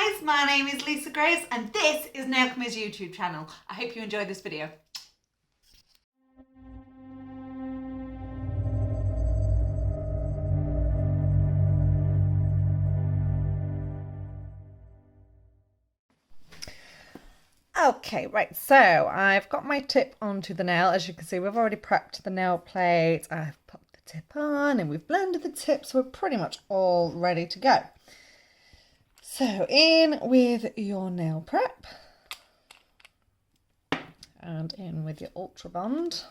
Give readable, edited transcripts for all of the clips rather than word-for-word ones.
guys, my name is Lisa Grace and this is Nailchemy's YouTube channel. I hope you enjoyed this video. Okay, right, so I've got my tip onto the nail. As you can see, we've already prepped the nail plate. I've popped the tip on and we've blended the tip, so we're pretty much all ready to go. So in with your nail prep and in with your Ultra Bond.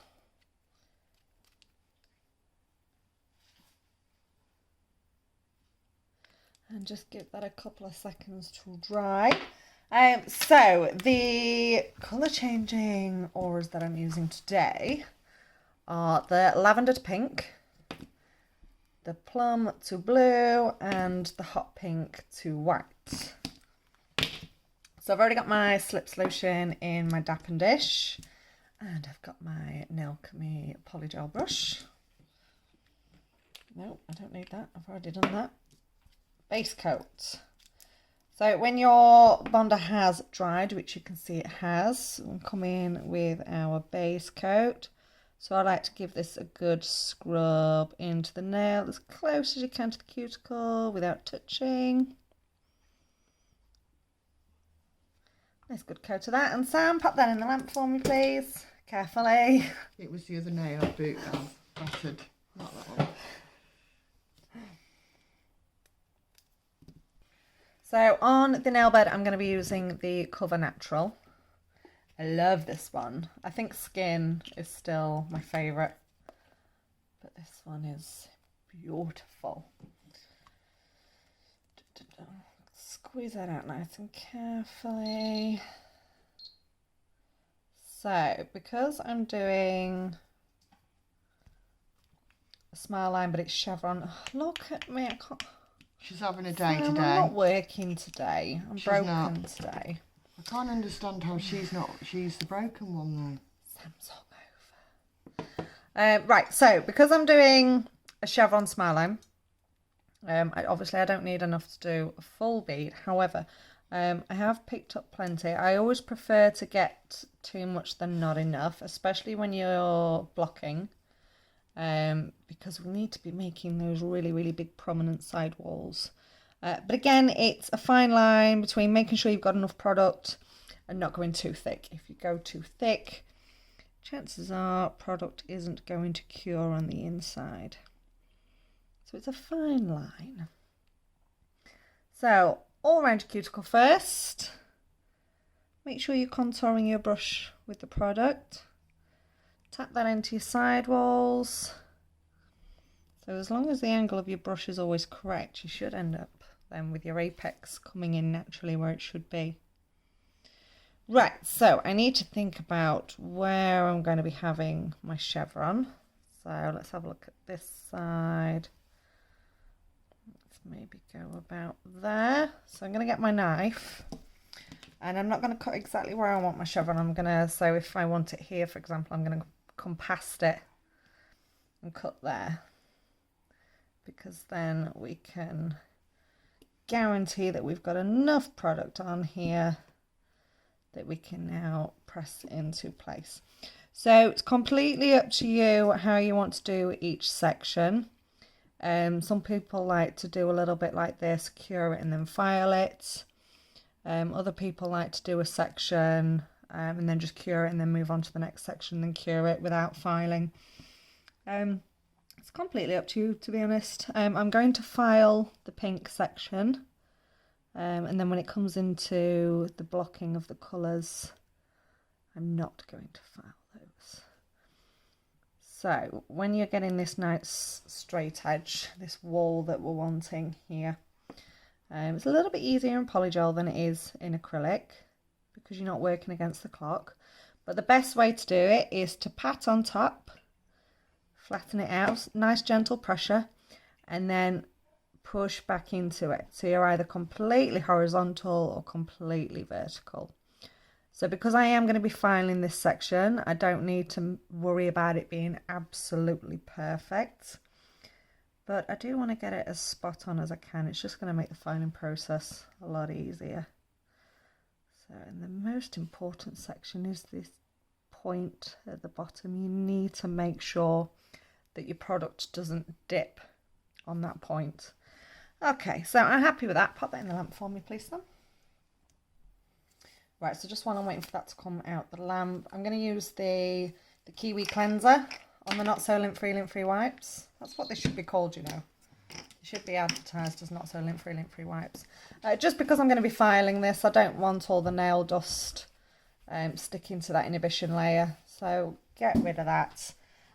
And just give that a couple of seconds to dry. So the colour changing auras that I'm using today are the lavender to pink, the plum to blue, and the hot pink to white. So I've already got my slip solution in my dappen dish, and I've got my Nailchemy polygel brush. No, I don't need that. I've already done that. Base coat. So when your bonder has dried, which you can see it has, we'll come in with our base coat. So I like to give this a good scrub into the nail as close as you can to the cuticle without touching. Nice good coat of that. And Sam, pop that in the lamp for me, please. Carefully. It was the other nail boot that I've battered, not that one. So on the nail bed, I'm going to be using the Cover Natural. I love this one. I think Skin is still my favourite, but this one is beautiful. Squeeze that out nice and carefully. So because I'm doing a smile line, but it's chevron. Oh, look at me, I can't. She's having a day today. I'm not working today. I'm broken today. I can't understand how she's the broken one though. Sam's hungover. Right, so because I'm doing a chevron smile line, obviously I don't need enough to do a full bead. However, I have picked up plenty. I always prefer to get too much than not enough, especially when you're blocking. Because we need to be making those really, really big prominent side walls. But again, it's a fine line between making sure you've got enough product and not going too thick. If you go too thick, chances are product isn't going to cure on the inside. So it's a fine line. So all around your cuticle first. Make sure you're contouring your brush with the product. Tap that into your side walls. So as long as the angle of your brush is always correct, you should end up then with your apex coming in naturally where it should be. Right, so I need to think about where I'm going to be having my chevron. So let's have a look at this side. Let's maybe go about there. So I'm going to get my knife. And I'm not going to cut exactly where I want my chevron. I'm going to, so if I want it here, for example, I'm going to come past it and cut there, because then we can guarantee that we've got enough product on here that we can now press into place. So it's completely up to you how you want to do each section. Some people like to do a little bit like this, cure it and then file it. Other people like to do a section and then just cure it and then move on to the next section and cure it without filing. It's completely up to you, to be honest. I'm going to file the pink section, and then when it comes into the blocking of the colours, I'm not going to file those. So when you're getting this nice straight edge, this wall that we're wanting here, it's a little bit easier in polygel than it is in acrylic because you're not working against the clock. But the best way to do it is to pat on top, flatten it out, nice gentle pressure, and then push back into it. So you're either completely horizontal or completely vertical. So because I am going to be filing this section, I don't need to worry about it being absolutely perfect. but I do want to get it as spot on as I can. It's just going to make the filing process a lot easier. So, and the most important section is this point at the bottom. You need to make sure that your product doesn't dip on that point. Okay, so I'm happy with that. Pop that in the lamp for me, please, Sam. Right, so just while I'm waiting for that to come out the lamp, I'm going to use the Kiwi cleanser on the Not So Lint-Free wipes. That's what they should be called, you know. They should be advertised as Not So Lint-Free wipes. Just because I'm going to be filing this, I don't want all the nail dust sticking to that inhibition layer. So get rid of that,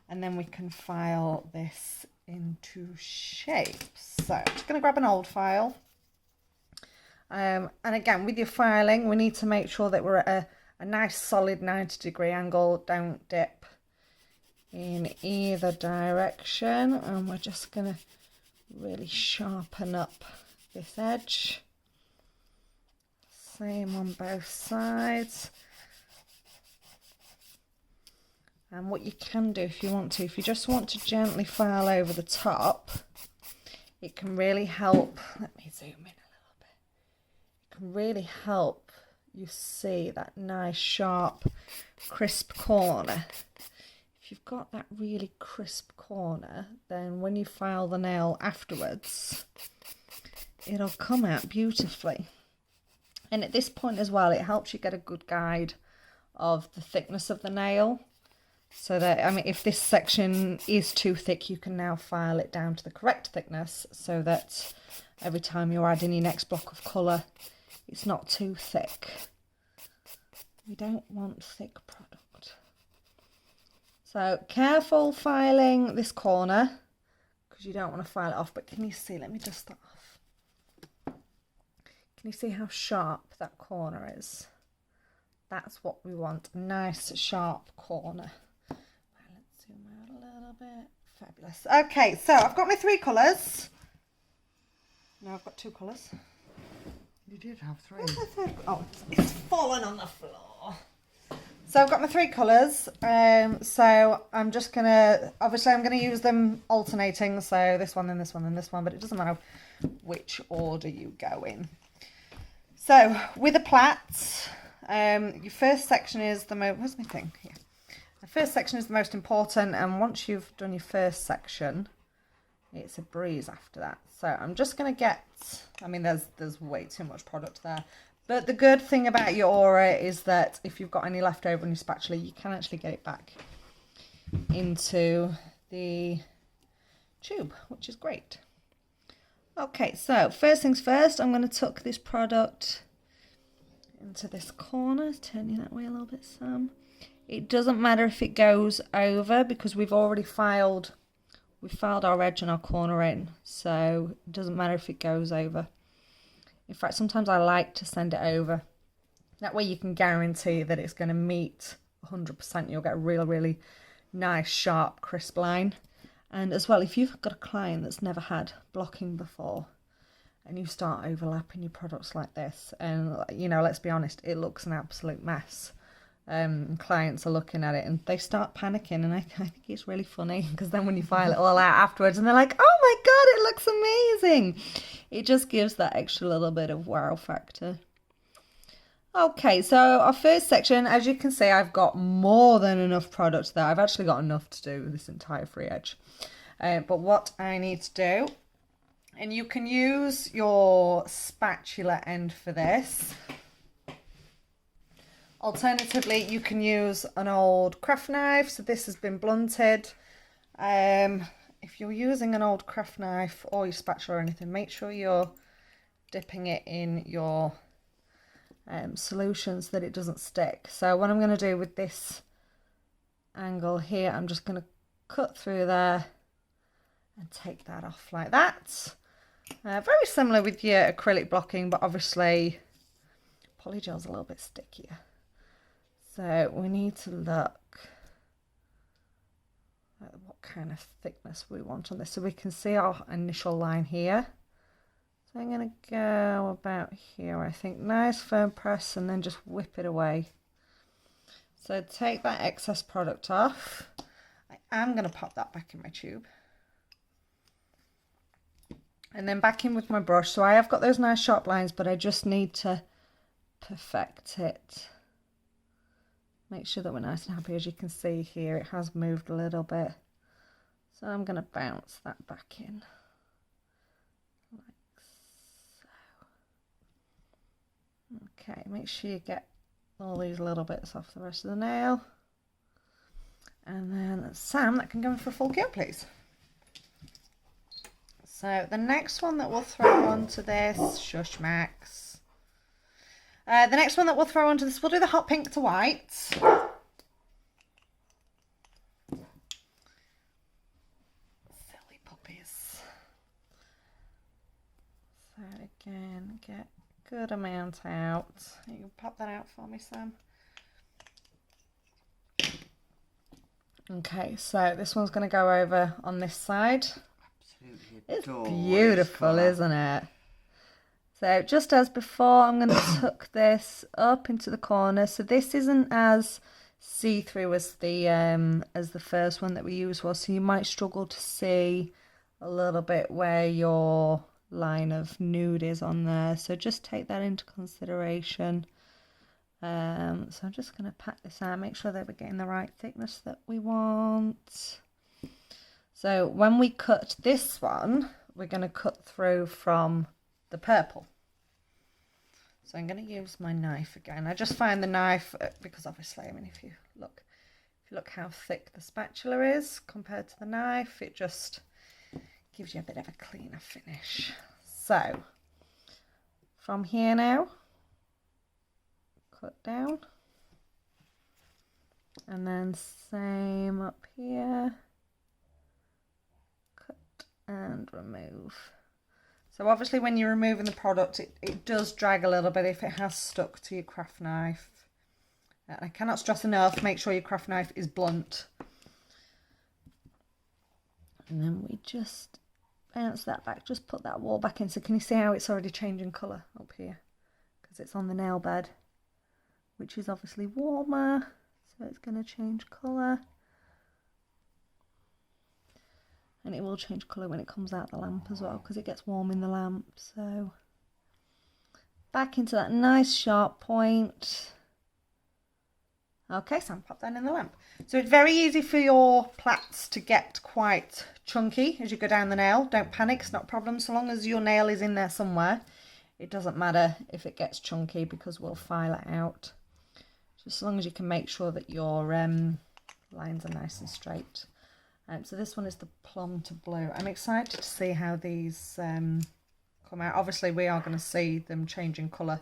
and then we can file this into shape. So I'm just going to grab an old file. And again, with your filing, we need to make sure that we're at a nice solid 90-degree angle. Don't dip in either direction. And we're just going to really sharpen up this edge. Same on both sides. And what you can do if you want to, if you just want to gently file over the top, it can really help. Let me zoom in. Can really help you see that nice sharp crisp corner. If you've got that really crisp corner, then when you file the nail afterwards, it'll come out beautifully. And at this point as well, it helps you get a good guide of the thickness of the nail, so that, I mean, if this section is too thick, you can now file it down to the correct thickness, so that every time you're adding your next block of colour, it's not too thick. We don't want thick product. So careful filing this corner, because you don't want to file it off. But can you see, let me dust that off. Can you see how sharp that corner is? That's what we want, a nice sharp corner. Right, let's zoom out a little bit. Fabulous. Okay, so I've got my 3 colours. No, I've got 2 colours. You did have 3. Oh, it's fallen on the floor. So I've got my 3 colours. So I'm just going to, obviously I'm going to use them alternating. So this one, then this one, then this one. But it doesn't matter which order you go in. So with the plaits, your first section is the most, where's my thing? Here. The first section is the most important. And once you've done your first section, it's a breeze after that. So I'm just going to get, I mean, there's way too much product there. But the good thing about your aura is that if you've got any left over on your spatula, you can actually get it back into the tube, which is great. Okay, so first things first, I'm going to tuck this product into this corner. Turn you that way a little bit, Sam. It doesn't matter if it goes over, because we've already filed our edge and our corner in, so it doesn't matter if it goes over. In fact, sometimes I like to send it over. That way you can guarantee that it's going to meet 100%. You'll get a really nice, sharp, crisp line. And as well, if you've got a client that's never had blocking before, and you start overlapping your products like this, and, you know, let's be honest, it looks an absolute mess. Clients are looking at it and they start panicking, and I think it's really funny, because then when you file it all out afterwards and they're like, oh my god, it looks amazing, it just gives that extra little bit of wow factor. Okay, so our first section, as you can see, I've got more than enough product there. I've actually got enough to do this entire free edge. But what I need to do, and you can use your spatula end for this. Alternatively, you can use an old craft knife. So this has been blunted. If you're using an old craft knife or your spatula or anything, make sure you're dipping it in your solution so that it doesn't stick. So what I'm going to do with this angle here, I'm just going to cut through there and take that off like that. Very similar with your acrylic blocking, but obviously polygel's a little bit stickier. So we need to look at what kind of thickness we want on this, so we can see our initial line here. So I'm going to go about here, I think. Nice firm press, and then just whip it away. So take that excess product off. I am going to pop that back in my tube. And then back in with my brush. So I have got those nice sharp lines, but I just need to perfect it. Make sure that we're nice and happy. As you can see here, it has moved a little bit. So I'm going to bounce that back in. Like so. Okay, make sure you get all these little bits off the rest of the nail. And then Sam, that can go in for a full cure, please. So the next one that we'll throw onto this, shush Max. The next one that we'll throw onto this, we'll do the hot pink to white. Silly puppies. So again, get a good amount out. You can pop that out for me, Sam. Okay, so this one's going to go over on this side. It's beautiful, isn't it? So just as before, I'm going to tuck this up into the corner. So this isn't as see-through as the first one that we used was. So you might struggle to see a little bit where your line of nude is on there. So just take that into consideration. So I'm just going to pat this out, make sure that we're getting the right thickness that we want. So when we cut this one, we're going to cut through from the purple. So I'm going to use my knife again. I just find the knife, because obviously, I mean, if you look how thick the spatula is compared to the knife, it just gives you a bit of a cleaner finish. So from here now, cut down, and then same up here. And remove. So obviously when you're removing the product, it does drag a little bit if it has stuck to your craft knife. I cannot stress enough, make sure your craft knife is blunt. And then we just bounce that back, just put that wall back in. So can you see how it's already changing colour up here? Because it's on the nail bed, which is obviously warmer, so it's going to change colour. And it will change colour when it comes out the lamp as well, because it gets warm in the lamp. So back into that nice sharp point. Okay, Sam, pop that in the lamp. So it's very easy for your plaits to get quite chunky as you go down the nail. Don't panic, it's not a problem. So long as your nail is in there somewhere, it doesn't matter if it gets chunky, because we'll file it out. Just as long as you can make sure that your lines are nice and straight. So this one is the plum to blue. I'm excited to see how these come out. Obviously, we are going to see them changing colour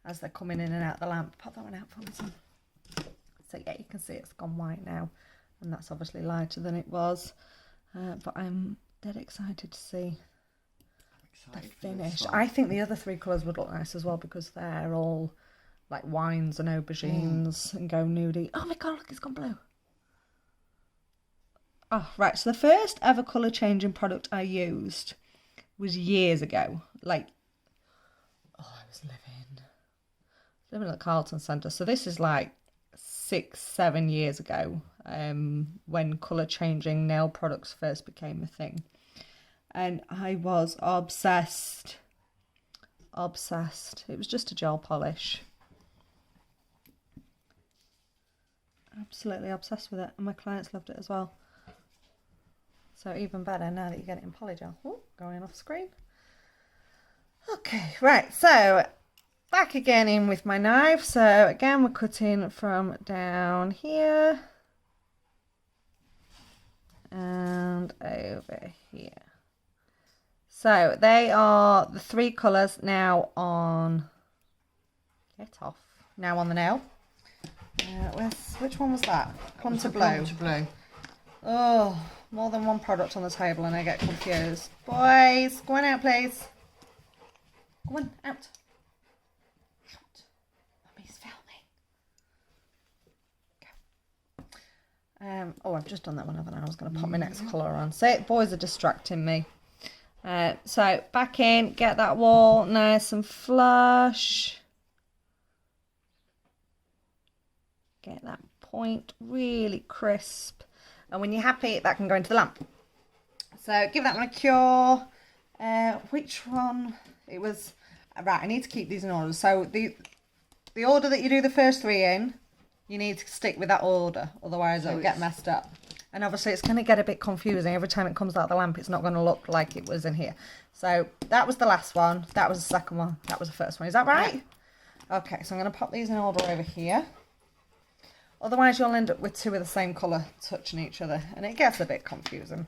as they're coming in and out the lamp. Pop that one out for me, Sam. So yeah, you can see it's gone white now, and that's obviously lighter than it was. But I'm dead excited to see the finish. I think the other three colours would look nice as well, because they're all like wines and aubergines and go nudie. Oh my god, look, it's gone blue. Oh, right, so the first ever colour changing product I used was years ago. Like, I was living at the Carlton Centre. So this is like 6-7 years ago, when colour changing nail products first became a thing. And I was obsessed. It was just a gel polish. Absolutely obsessed with it. And my clients loved it as well. So even better now that you get it in polygel. Oh, going off screen. Okay, right, so back again in with my knife. So again, we're cutting from down here and over here. So they are the three colours now on, now on the nail. Which one was that? Plum to blue. Plum to blue. Oh, more than one product on the table and I get confused. Boys, go on out, please. Go on, out. Out. Mummy's filming. Go. Oh, I've just done that one, haven't I? I was going to pop my next colour on. See, boys are distracting me. So back in, get that wall nice and flush. Get that point really crisp. And when you're happy, that can go into the lamp. So give that one a cure. Which one? It was, right, I need to keep these in order. So the order that you do the first 3 in, you need to stick with that order, otherwise it'll get messed up. And obviously it's going to get a bit confusing. Every time it comes out of the lamp, it's not going to look like it was in here. So that was the last one. That was the second one. That was the first one. Is that right? Yeah. Okay, so I'm going to pop these in order over here. Otherwise you'll end up with 2 of the same colour touching each other, and it gets a bit confusing.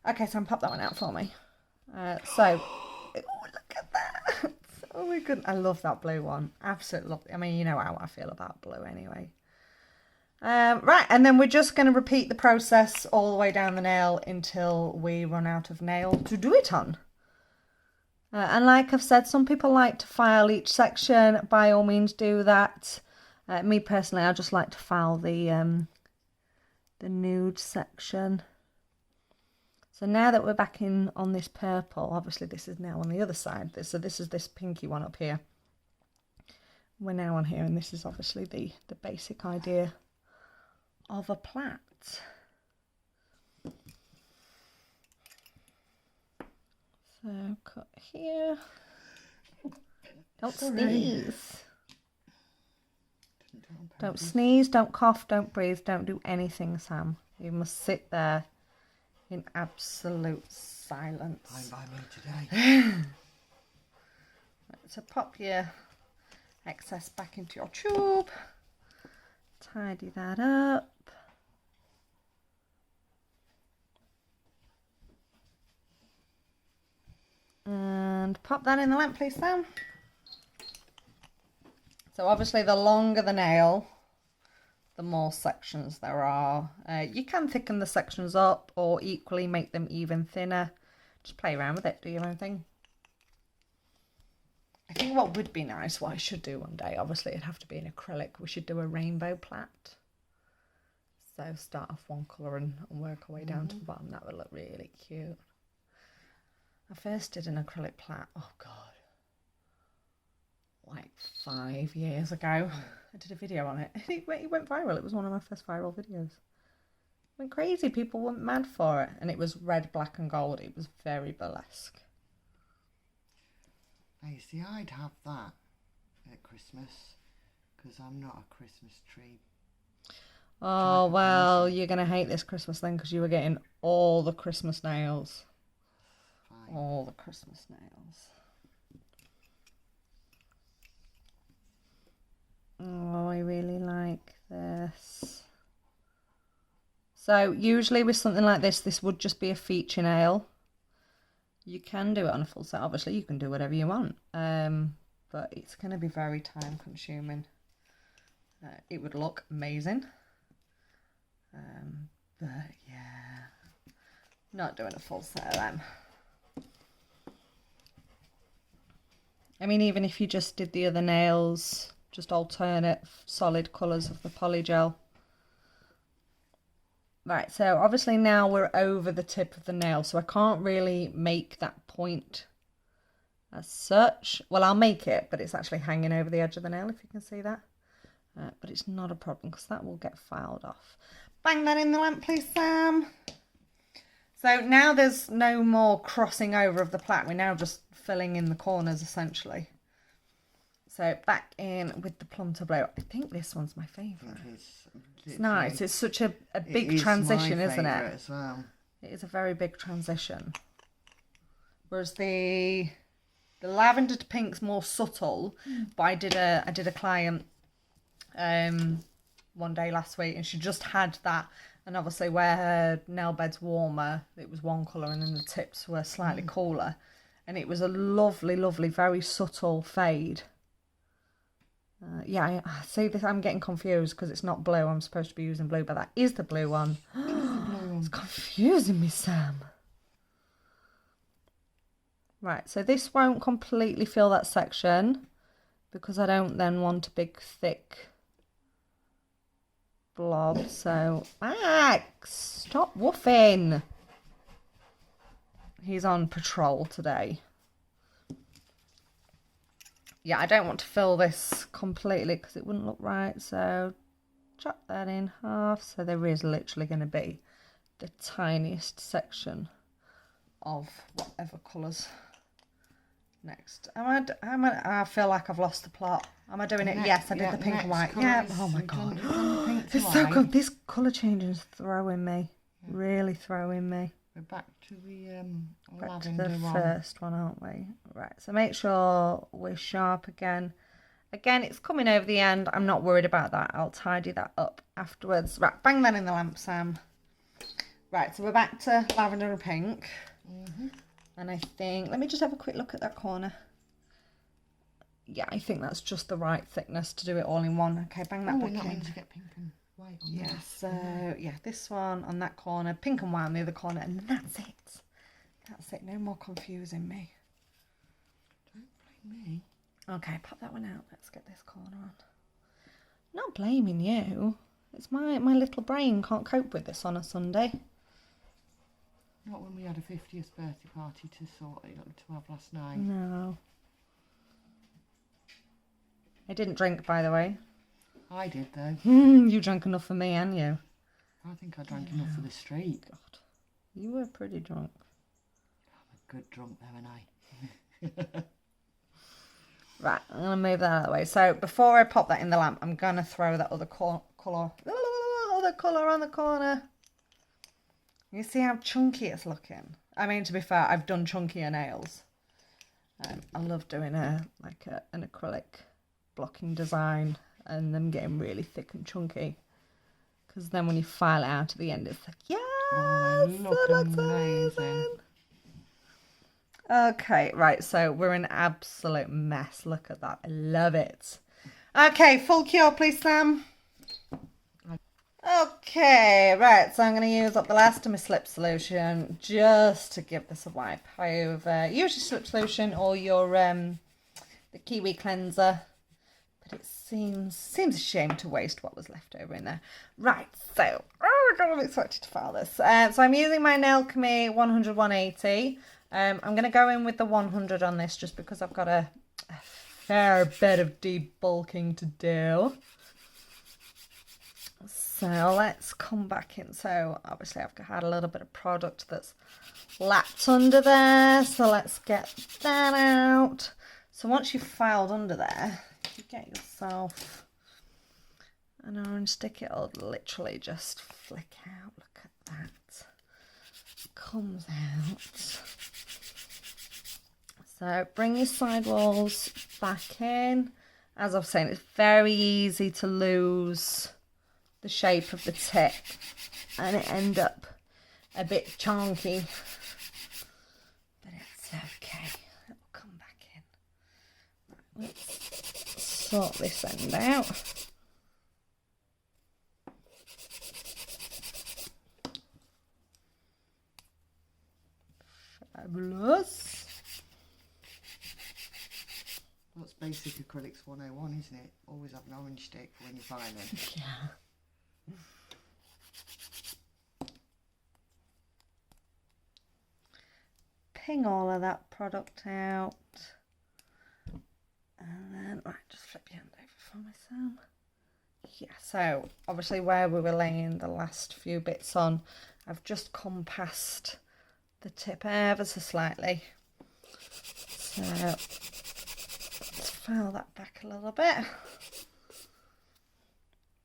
Okay, so I'm pop that one out for me. Oh, look at that. Oh my goodness, I love that blue one. Absolutely love it. I mean, you know how I feel about blue anyway. Right, and then we're just going to repeat the process all the way down the nail until we run out of nail to do it on. And like I've said, some people like to file each section. By all means do that. Me personally, I just like to file the nude section. So now that we're back in on this purple, obviously this is now on the other side. So this is this pinky one up here. We're now on here, and this is obviously the basic idea of a plait. So cut here. Don't sneeze. Don't sneeze, don't cough, don't breathe, don't do anything, Sam. You must sit there in absolute silence. Fine by me today. So pop your excess back into your tube. Tidy that up. And pop that in the lamp, please, Sam. So obviously the longer the nail, the more sections there are. You can thicken the sections up or equally make them even thinner. Just play around with it, do your own thing. I think what would be nice, what I should do one day, obviously it'd have to be an acrylic. We should do a rainbow plait. So start off one colour and work our way down to the bottom. That would look really cute. I first did an acrylic plait, oh God, like 5 years ago. I did a video on it. It went viral. It was one of my first viral videos. It went crazy. People went mad for it. And it was red, black and gold. It was very burlesque. Now, you see, I'd have that at Christmas because I'm not a Christmas tree. Oh, well, you're going to hate this Christmas then because you were getting all the Christmas nails. Fine. All the Christmas nails. Oh, I really like this. So usually with something like this would just be a feature nail. You can do it on a full set. Obviously, you can do whatever you want. But it's going to be very time consuming. It would look amazing. But yeah, not doing a full set of them. I mean, even if you just did the other nails, just alternate solid colours of the polygel. Right, so obviously now we're over the tip of the nail, so I can't really make that point as such. Well, I'll make it, but it's actually hanging over the edge of the nail, if you can see that. But it's not a problem, because that will get filed off. Bang that in the lamp, please, Sam. So now there's no more crossing over of the plait. We're now just filling in the corners, essentially. So back in with the plum to blue. I think this one's my favourite. It's nice. It's such a big transition, isn't it? As well. It is a very big transition. Whereas the lavender to pink's more subtle. But I did a client one day last week, and she just had that. And obviously where her nail bed's warmer, it was one colour, and then the tips were slightly cooler. And it was a lovely, lovely, very subtle fade. Yeah, I see this. I'm getting confused because it's not blue. I'm supposed to be using blue, but that is the blue one. It's confusing me, Sam. Right, so this won't completely fill that section because I don't then want a big, thick blob. So, Max, stop woofing. He's on patrol today. Yeah, I don't want to fill this completely because it wouldn't look right. So chop that in half. So there is literally going to be the tiniest section of whatever colours next. I feel like I've lost the plot. Am I doing it? Yes, I did the pink and white. Yeah. Oh my god. It's so good. This colour changing is throwing me. Yeah. Really throwing me. We're back to the back to the first one, aren't we? Right. So make sure we're sharp again. Again, it's coming over the end. I'm not worried about that. I'll tidy that up afterwards. Right. Bang that in the lamp, Sam. Right. So we're back to lavender and pink. And I think, let me just have a quick look at that corner. Yeah, I think that's just the right thickness to do it all in one. Okay, bang that back in. We're not meant to get pink and white on yeah, so, yeah, this one on that corner, pink and white on the other corner, and that's it. That's it, no more confusing me. Don't blame me. Okay, pop that one out. Let's get this corner on. Not blaming you. It's my little brain can't cope with this on a Sunday. Not when we had a 50th birthday party to have last night. No. I didn't drink, by the way. I did, though. You drank enough for me, and you? I think I drank enough for the street. God, you were pretty drunk. I'm a good drunk, though, ain't I? Right, I'm going to move that out of the way. So before I pop that in the lamp, I'm going to throw that other colour on the corner. You see how chunky it's looking? I mean, to be fair, I've done chunkier nails. I love doing an acrylic blocking design and them getting really thick and chunky. Because then when you file it out at the end, it's like, yes, that looks amazing. Okay, right, so we're an absolute mess. Look at that. I love it. Okay, full cure, please, Sam. Okay, right, so I'm going to use up the last of my slip solution just to give this a wipe over. Use your slip solution or your the Kiwi cleanser, but it seems a shame to waste what was left over in there. Right, so, oh my god, I'm excited to file this. So I'm using my Nailchemy 100-180. I'm going to go in with the 100 on this just because I've got a fair bit of debulking to do. So let's come back in. So obviously I've had a little bit of product that's lapped under there. So let's get that out. So once you've filed under there, you get yourself an orange stick. It'll literally just flick out. Look at that. Comes out. So bring your sidewalls back in. As I was saying, it's very easy to lose the shape of the tip and it end up a bit chunky, but it's okay, it will come back in. Let's sort this end out. Fabulous. That's basic acrylics 101, isn't it? Always have an orange stick for when you're filing. Yeah. Ping all of that product out. And then, right, just flip your hand over for myself. Yeah, so obviously where we were laying the last few bits on, I've just come past the tip ever so slightly. So let's file that back a little bit.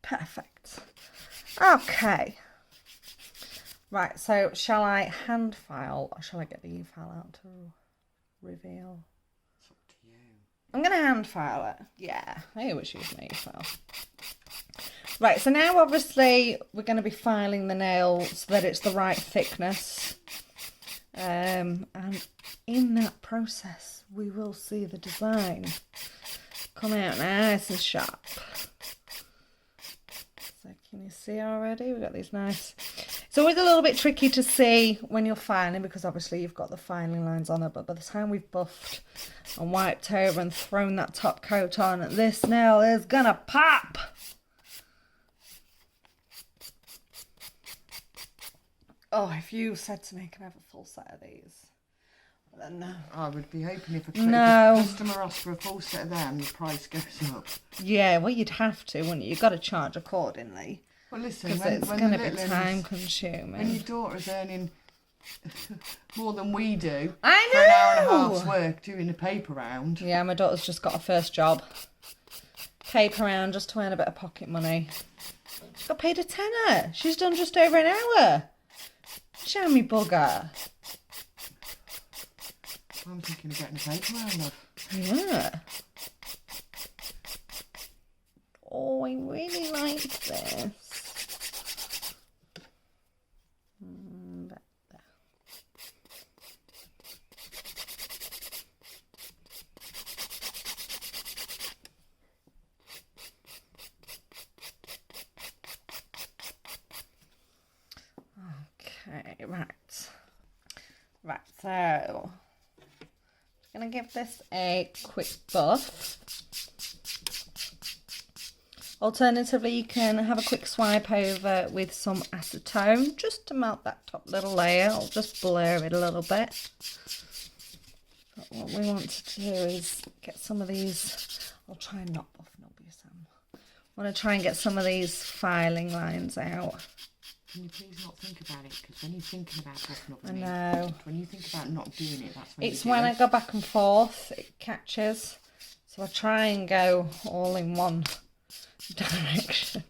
Perfect. Okay. Right, so shall I hand file or shall I get the e-file out to reveal? It's up to you. I'm going to hand file it. Yeah, I always use my e-file. Right, so now obviously we're going to be filing the nail so that it's the right thickness. And in that process, we will see the design come out nice and sharp. So can you see already? We've got these nice... It's always a little bit tricky to see when you're filing because obviously you've got the filing lines on it, but by the time we've buffed and wiped over and thrown that top coat on, this nail is gonna pop! Oh, if you said to me, can I have a full set of these? Then no. I would be hoping if a customer asks for a full set of them, the price goes up. Yeah, well, you'd have to, wouldn't you? You've got to charge accordingly. Well, listen, because it's going to be time consuming. When your daughter's earning more than we do. I For an hour and a know. half's work doing a paper round. Yeah, my daughter's just got her first job. Paper round just to earn a bit of pocket money. She got paid a tenner. She's done just over an hour. Show me bugger. I'm thinking of getting a paper round, love. Yeah. Oh, I really like this. Okay, right. Right, so I'm going to give this a quick buff. Alternatively, you can have a quick swipe over with some acetone just to melt that top little layer. I'll just blur it a little bit. But what we want to do is get some of these. I'll try and not buffen up you, Sam. I want to try and get some of these filing lines out. Can you please not think about it? Because when you're thinking about buffing up, I know. when you think about not doing it, that's when It's you do when I it. go back and forth, it catches. So I try and go all in one direction.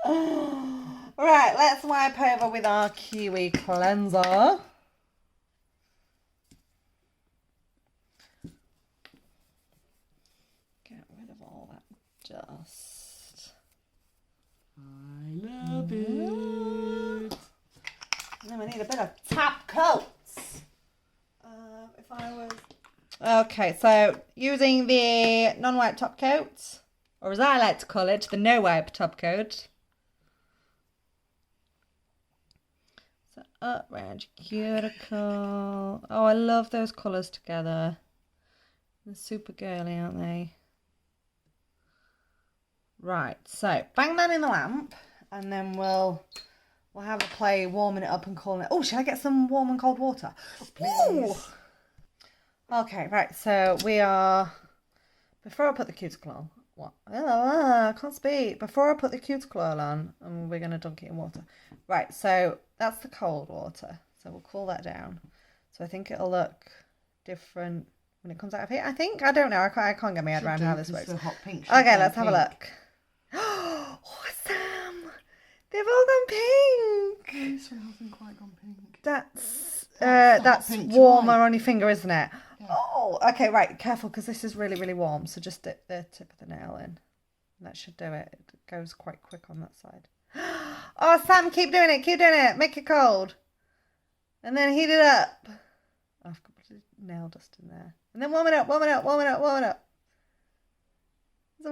Right, let's wipe over with our Kiwi cleanser. Get rid of all that dust. I love it. And then we need a bit of top coats. If I was... Okay, so using the non-wipe top coat, or as I like to call it, the no-wipe top coat. So up round your cuticle. Oh, I love those colours together. They're super girly, aren't they? Right, so bang that in the lamp, and then we'll have a play warming it up and cooling it. Oh, should I get some warm and cold water? Ooh. Okay, right, so we are, before I put the cuticle on, what? I can't speak. Before I put the cuticle oil on, and we're going to dunk it in water. Right, so that's the cold water. So we'll cool that down. So I think it'll look different when it comes out of here. I think, I don't know, I can't get my head around how this works. The hot pink Okay, let's have a look. Oh, Sam! They've all gone pink! This one hasn't quite gone pink. That's pink warmer tonight. on your finger, isn't it? Yeah. Oh, okay, right, careful, because this is really, really warm. So just dip the tip of the nail in. That should do it. It goes quite quick on that side. Oh, Sam, keep doing it, make it cold. And then heat it up. Oh, I've got nail dust in there. And then warm it up. Let's have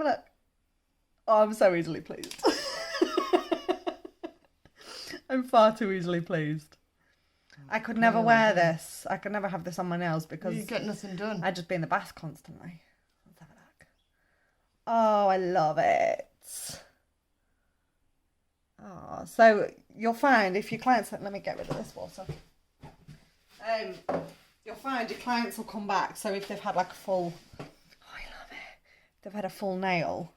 a look. Oh, I'm so easily pleased. I'm far too easily pleased. I could never wear this. I could never have this on my nails because you get nothing done. I'd just be in the bath constantly. Let's have a look. Oh, I love it. Oh, so you'll find if your clients... Let me get rid of this water. You'll find your clients will come back. So if they've had like a full... Oh, I love it. If they've had a full nail...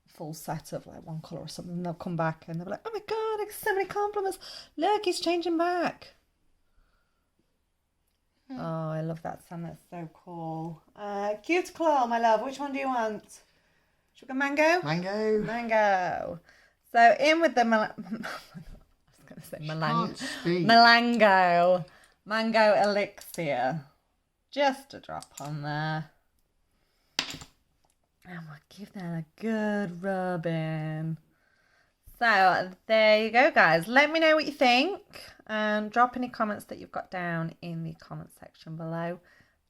full set of like one colour or something, they'll come back and they'll be like, oh my god, I get so many compliments, look, he's changing back. Oh, I love that, Sam, that's so cool. Cuticle oil, my love, which one do you want? Sugar mango? Mango. So in with the I was going to say mango elixir, just a drop on there. And we'll give that a good rub in. So there you go, guys. Let me know what you think and drop any comments that you've got down in the comment section below.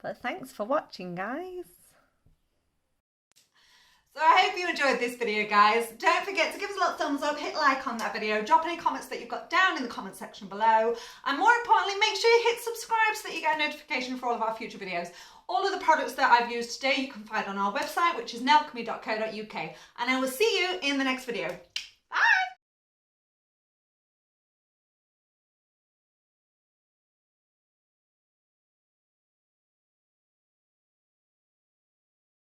But thanks for watching, guys. So I hope you enjoyed this video, guys. Don't forget to give us a little thumbs up, hit like on that video, drop any comments that you've got down in the comment section below. And more importantly, make sure you hit subscribe so that you get a notification for all of our future videos. All of the products that I've used today you can find on our website, which is nailchemy.co.uk. And I will see you in the next video.